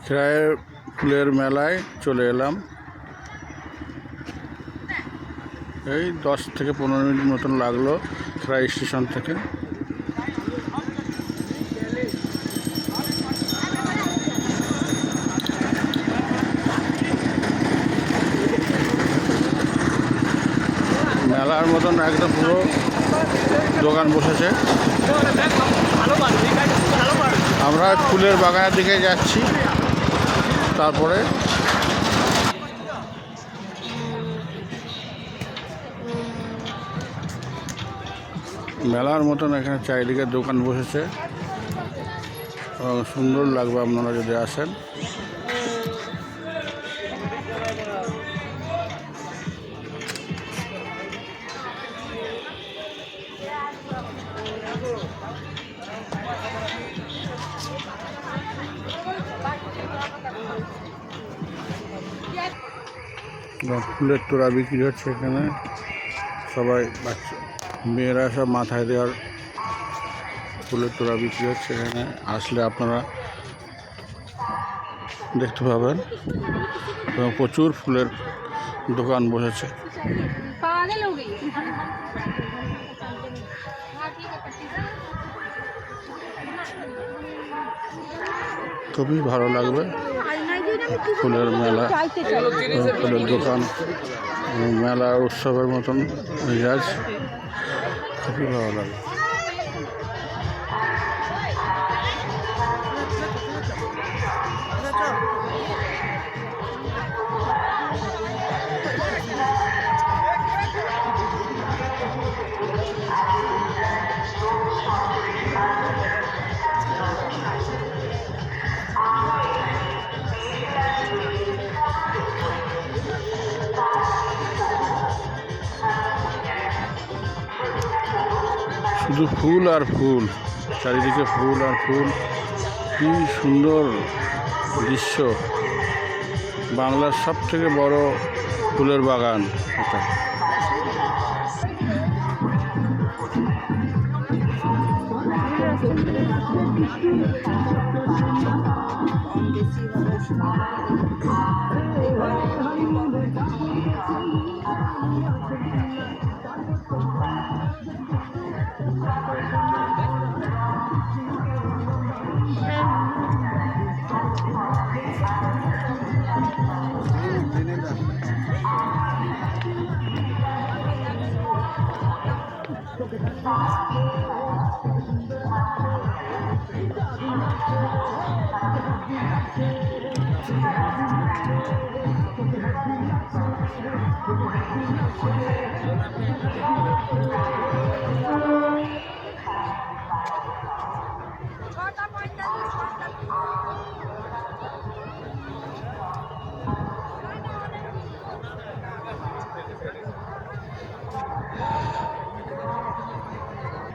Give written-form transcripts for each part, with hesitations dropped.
খেরাইয়ের ফুলের মেলায় চলে এলাম। এই 10 থেকে 15 মিনিট মতন লাগলো খেরাই স্টেশন থেকে। মেলার মতন একদম পুরো দোকান বসেছে। আমরা ফুলের বাগানের দিকে যাচ্ছি। তারপরে মেলার মতন এখানে চারিদিকে দোকান বসেছে, সুন্দর লাগবে আপনারা যদি আসেন। ফুলের তোড়া বিক্রি হচ্ছে এখানে। সবাই বাচ্চা মেয়েরা সব মাথায় দেওয়ার ফুলের তোড়া বিক্রি হচ্ছে এখানে। আসলে আপনারা দেখতে পাবেন এবং প্রচুর ফুলের দোকান বসেছে। খুবই ভালো লাগবে ফুলের মেলা, ফুলের দোকান, মেলা উৎসবের মতন মেজাজ, খুবই ভালো লাগে। শুধু ফুল আর ফুল, চারিদিকে ফুল আর ফুল। কি সুন্দর দৃশ্য! বাংলার সব থেকে বড় ফুলের বাগান এটা।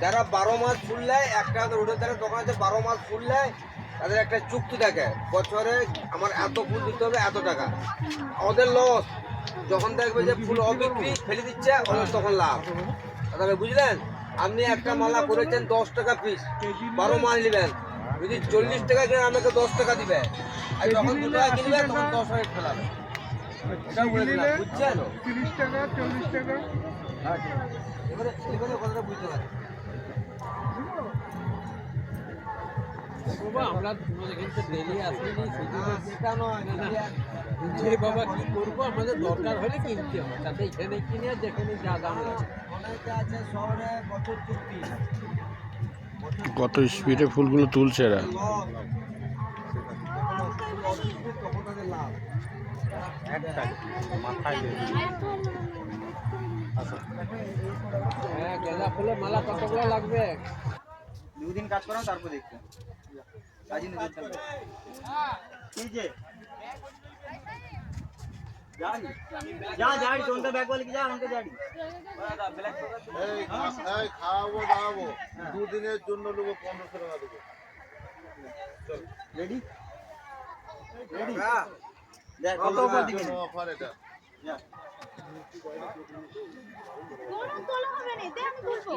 যারা 12 মাস ফুল নেয়, একটা রোডের ধারে দোকান আছে 12 মাস ফুল নেয়, তাদের একটা চুক্তি থাকে, বছরে আমার এত ফুল দিতে হবে, এত টাকা। ওদের লস যখন দেখবে যে ফুল অবিক্রি ফেলে দিচ্ছে, ওদের তখন লাভ। তবে বুঝলেন, আপনি একটা মালা করেছেন 10 টাকা পিস, 12 মাস নেবেন, যদি 40 টাকা কিনে আমাকে 10 টাকা দিবে, আর যখন 2 টাকা কিনবে তখন 10 টাকা ফেলাবে। এটা বলে দিলাম, বুঝছেন? 30 টাকা 40 টাকা। এবারে কথাটা বুঝতে পারি। আমরা ডেলি আসিনি, যে বাবা কি করবো, আমাদের দরকার হলে কিনতে হবে, তাতে এখানে কিনে যেখানে যা দাম লাগে। অনেকে আছে শহরে বছর চুক্তি, কত স্পিডে ফুলগুলো তুলছে এরা। হ্যাঁ, গাঁদা ফুলের মালা কতগুলো লাগবে? 2 দিন কাজ করাম, তারপর দেখছি কাজই নেই। এই যে জাড়ি তোনটা ব্যাগ বলে কি যা আমাকে জাড়ি এই খাওয়াবো দাওয়াবো, 2 দিনের জন্য নেবো 1500 টাকা দেবো। চল রেডি রেডি দেখ কত অফার দিবেন? অফার এটা কোনো তোলা হবে না, এতে আমি বলবো।